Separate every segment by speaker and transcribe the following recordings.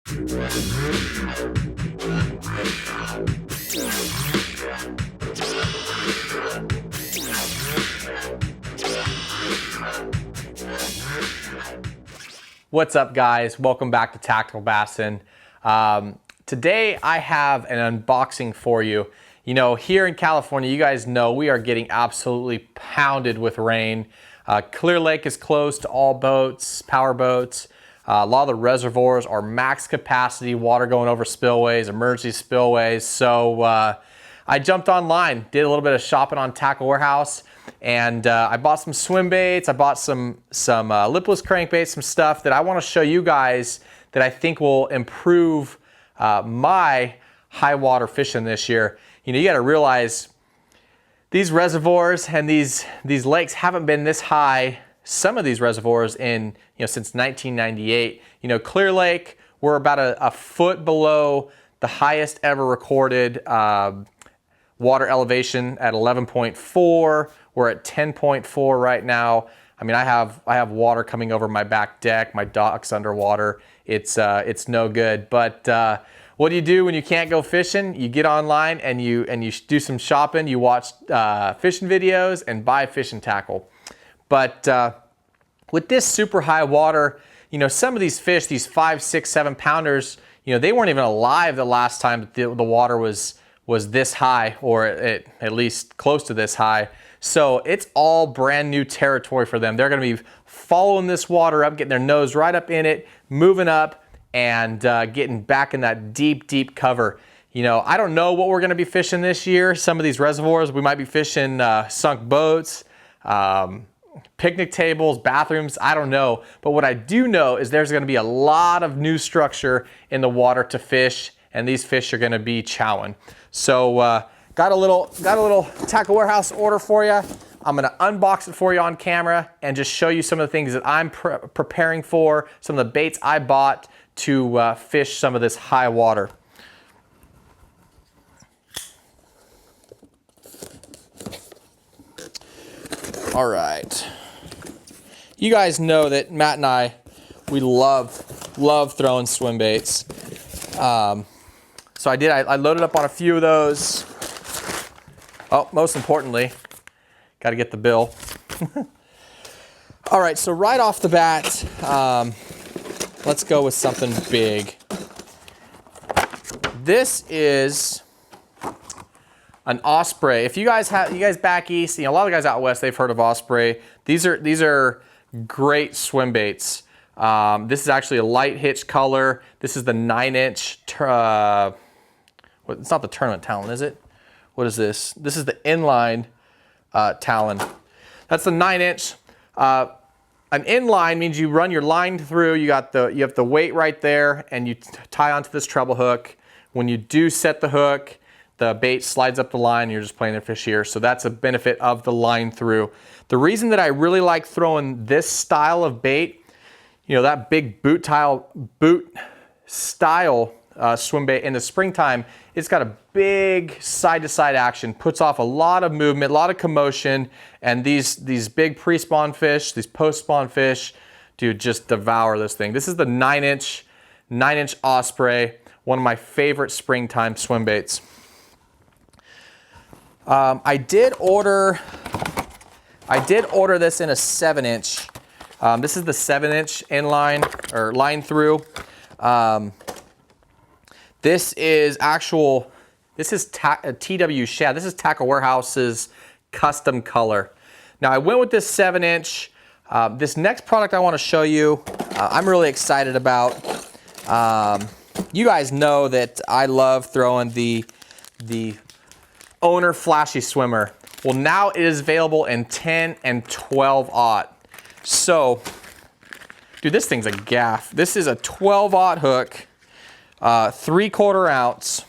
Speaker 1: What's up, guys? Welcome back to Tactical Bassin. Today I have an unboxing for you. You know, here in California, you guys know we are getting absolutely pounded with rain. Clear Lake is closed to all boats, power boats. A lot of the reservoirs are max capacity, water going over spillways, emergency spillways. So I jumped online, did a little bit of shopping on Tackle Warehouse, and I bought some swim baits. I bought some lipless crankbaits, some stuff that I want to show you guys that I think will improve my high water fishing this year. You know, you got to realize these reservoirs and these lakes haven't been this high. Some of these reservoirs since 1998. You know, Clear Lake, we're about a foot below the highest ever recorded water elevation at 11.4. We're at 10.4 right now. I mean, I have water coming over my back deck. My dock's underwater. It's no good. But what do you do when you can't go fishing? You get online and you do some shopping. You watch fishing videos and buy fishing tackle. But with this super high water, you know, some of these fish, these 5, 6, 7 pounders, you know, they weren't even alive the last time the water was this high, or at least close to this high. So it's all brand new territory for them. They're going to be following this water up, getting their nose right up in it, moving up, and getting back in that deep, deep cover. You know, I don't know what we're going to be fishing this year. Some of these reservoirs, we might be fishing sunk boats, picnic tables, bathrooms, I don't know. But what I do know is there's going to be a lot of new structure in the water to fish, and these fish are going to be chowing. So got a little Tackle Warehouse order for you. I'm going to unbox it for you on camera and just show you some of the things that I'm preparing for, some of the baits I bought to fish some of this high water. All right. You guys know that Matt and I, we love throwing swim baits. So I loaded up on a few of those. Oh, most importantly, got to get the bill. All right, so right off the bat, let's go with something big. This is an Osprey. If you guys back east, you know, a lot of the guys out west, they've heard of Osprey. These are great swim baits. This is actually a light hitch color. This is the 9-inch. It's not the tournament talon, is it? What is this? This is the inline talon. That's the 9-inch. An inline means you run your line through. You have the weight right there, and you tie onto this treble hook. When you do set the hook, the bait slides up the line, and you're just playing the fish here. So that's a benefit of the line through. The reason that I really like throwing this style of bait, you know, that big boot style swim bait in the springtime, it's got a big side-to-side action, puts off a lot of movement, a lot of commotion, and these big pre-spawn fish, these post-spawn fish, dude, just devour this thing. This is the 9-inch Osprey, one of my favorite springtime swim baits. I did order this in a 7-inch. This is the 7-inch inline or line through. This is TW shad. This is Tackle Warehouse's custom color. Now I went with this 7-inch. This next product I want to show you, I'm really excited about. You guys know that I love throwing the Owner Flashy Swimmer. Well, now it is available in 10 and 12/0. So, dude, this thing's a gaff. This is a 12/0 hook, 3/4 ounce.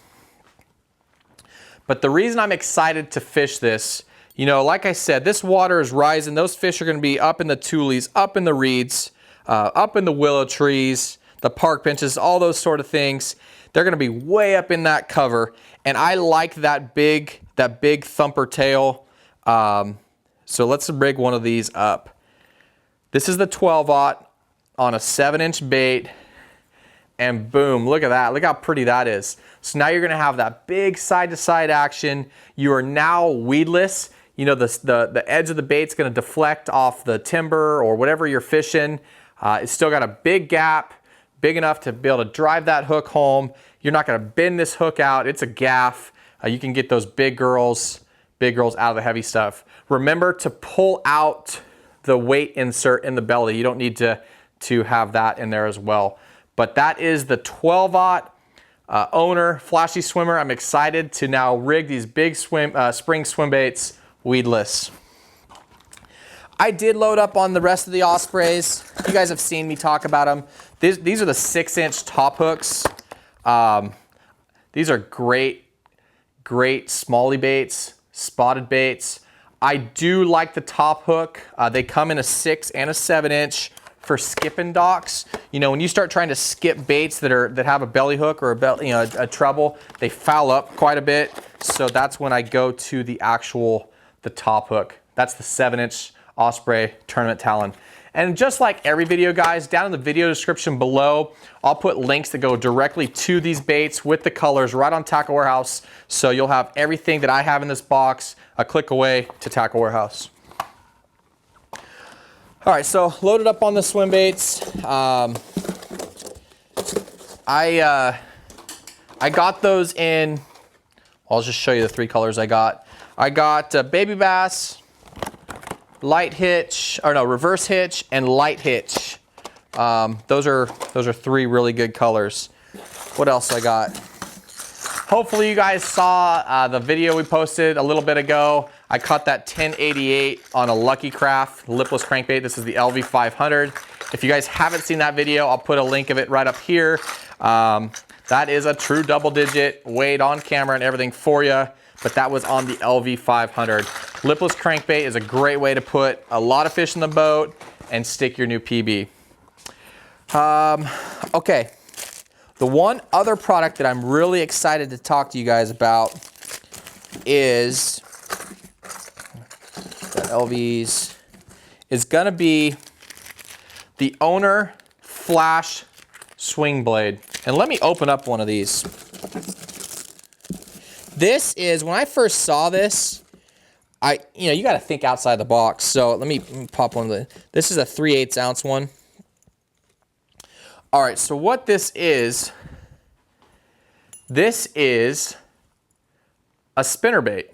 Speaker 1: But the reason I'm excited to fish this, you know, like I said, this water is rising. Those fish are going to be up in the tules, up in the reeds, up in the willow trees, the park benches, all those sort of things. They're going to be way up in that cover, and I like that big thumper tail. So let's rig one of these up. This is the 12/0 on a 7-inch bait, and boom, look at that. Look how pretty that is. So now you're gonna have that big side-to-side action. You are now weedless. You know, the edge of the bait's gonna deflect off the timber or whatever you're fishing. It's still got a big gap, big enough to be able to drive that hook home. You're not gonna bend this hook out. It's a gaff. You can get those big girls out of the heavy stuff. Remember to pull out the weight insert in the belly. You don't need to have that in there as well. But that is the 12-aught owner flashy swimmer. I'm excited to now rig these big spring swim baits weedless. I did load up on the rest of the Ospreys. You guys have seen me talk about them. These are the 6-inch top hooks. These are great smallie baits, spotted baits. I do like the top hook. They come in a 6 and a 7-inch for skipping docks. You know, when you start trying to skip baits that have a belly hook or a treble, they foul up quite a bit. So that's when I go to the top hook. That's the 7-inch Osprey tournament talon. And just like every video, guys, down in the video description below, I'll put links that go directly to these baits with the colors right on Tackle Warehouse. So you'll have everything that I have in this box a click away to Tackle Warehouse. All right, so loaded up on the swim baits. I got those in, I'll just show you the 3 colors I got. I got baby bass, light hitch, or no, reverse hitch, and light hitch. Those are 3 really good colors. What else I got? Hopefully you guys saw the video we posted a little bit ago. I caught that 1088 on a Lucky Craft lipless crankbait. This is the LV500. If you guys haven't seen that video, I'll put a link of it right up here. That is a true double-digit weight on camera and everything for you, but that was on the LV500. Lipless crankbait is a great way to put a lot of fish in the boat and stick your new PB. Okay, the one other product that I'm really excited to talk to you guys about is the LVs, is gonna be the Owner Flash Swing Blade. And let me open up one of these. This is, when I first saw this, you gotta think outside the box. So let me pop one of the, this is a 3/8 ounce one. All right, so what this is a spinnerbait,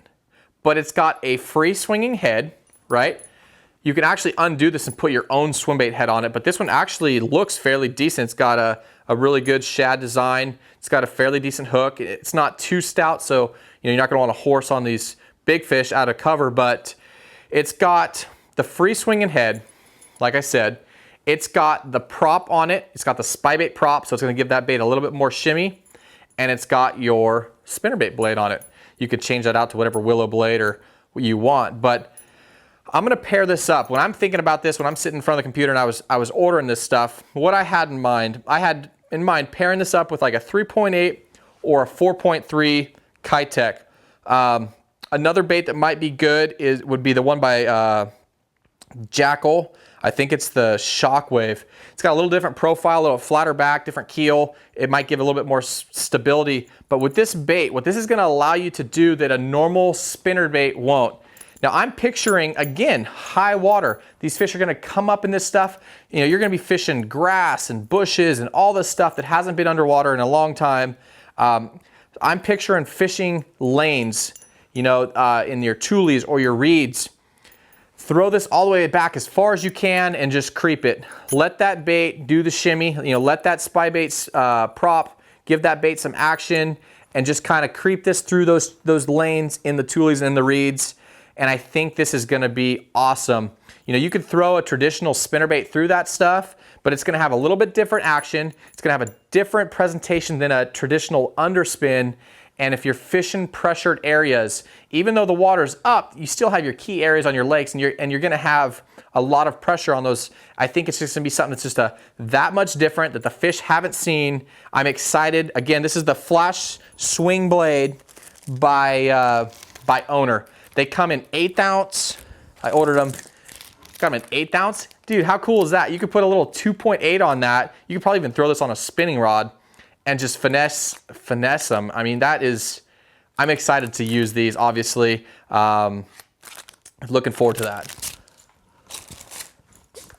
Speaker 1: but it's got a free swinging head, right? You can actually undo this and put your own swim bait head on it, but this one actually looks fairly decent. It's got a really good shad design. It's got a fairly decent hook. It's not too stout, so you're not gonna want to horse on these big fish out of cover, but it's got the free swinging head, like I said. It's got the prop on it. It's got the Spinnerbait prop, so it's gonna give that bait a little bit more shimmy, and it's got your spinnerbait blade on it. You could change that out to whatever willow blade or what you want, but I'm gonna pair this up. When I'm thinking about this, when I'm sitting in front of the computer and I was ordering this stuff, what I had in mind pairing this up with like a 3.8 or a 4.3 Kitech. Another bait that might be good would be the one by Jackal. I think it's the Shockwave. It's got a little different profile, a little flatter back, different keel. It might give a little bit more stability. But with this bait, what this is gonna allow you to do that a normal spinnerbait won't. Now I'm picturing, again, high water. These fish are gonna come up in this stuff. You're gonna be fishing grass and bushes and all this stuff that hasn't been underwater in a long time. I'm picturing fishing lanes, in your tulies or your reeds. Throw this all the way back as far as you can and just creep it. Let that bait do the shimmy, let that Spinnerbait prop give that bait some action and just kind of creep this through those lanes in the tulies and the reeds. And I think this is gonna be awesome. You could throw a traditional spinnerbait through that stuff, but it's gonna have a little bit different action. It's gonna have a different presentation than a traditional underspin. And if you're fishing pressured areas, even though the water's up, you still have your key areas on your lakes and you're gonna have a lot of pressure on those. I think it's just gonna be something that's just that much different that the fish haven't seen. I'm excited. Again, this is the Flash Swing Blade by Owner. They come in 1/8 ounce. I ordered them. Come in 1/8 ounce. Dude, how cool is that? You could put a little 2.8 on that. You could probably even throw this on a spinning rod. and just finesse them. I mean, I'm excited to use these, obviously. Looking forward to that.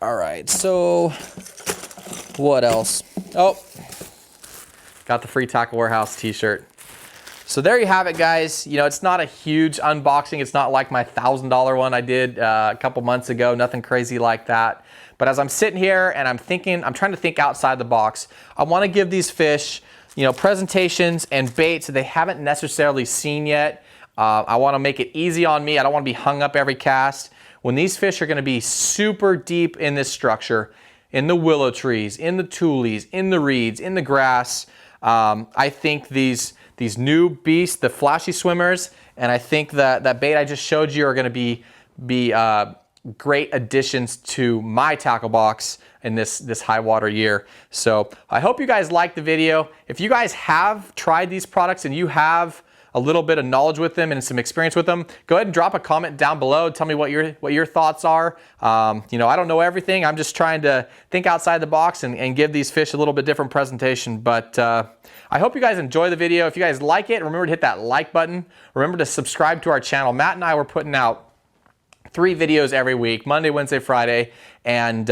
Speaker 1: All right, so what else? Oh, got the free Tackle Warehouse t-shirt. So there you have it, guys. You know, it's not a huge unboxing. It's not like my $1,000 one I did a couple months ago, nothing crazy like that. But as I'm sitting here and I'm trying to think outside the box, I want to give these fish, you know, presentations and baits that they haven't necessarily seen yet. I want to make it easy on me. I don't want to be hung up every cast. When these fish are going to be super deep in this structure, in the willow trees, in the tules, in the reeds, in the grass, I think these new beasts, the flashy swimmers, and I think that bait I just showed you are going to be great additions to my tackle box in this high water year. So I hope you guys liked the video. If you guys have tried these products and you have a little bit of knowledge with them and some experience with them, go ahead and drop a comment down below. Tell me what your thoughts are. You know, I don't know everything. I'm just trying to think outside the box and give these fish a little bit different presentation. But I hope you guys enjoy the video. If you guys like it, remember to hit that like button. Remember to subscribe to our channel. Matt and I were putting out 3 videos every week, Monday, Wednesday, Friday, and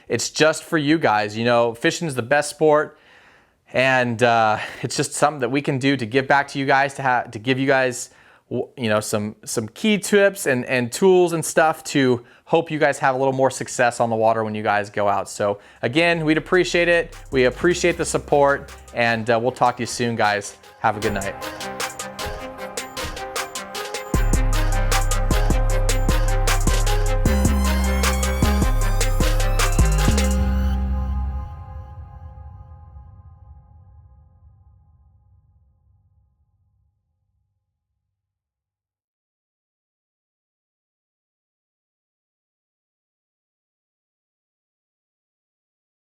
Speaker 1: it's just for you guys. You know, fishing is the best sport, and it's just something that we can do to give back to you guys, to give you guys, you know, some key tips and tools and stuff to hope you guys have a little more success on the water when you guys go out. So again, we'd appreciate it. We appreciate the support, and we'll talk to you soon, guys. Have a good night.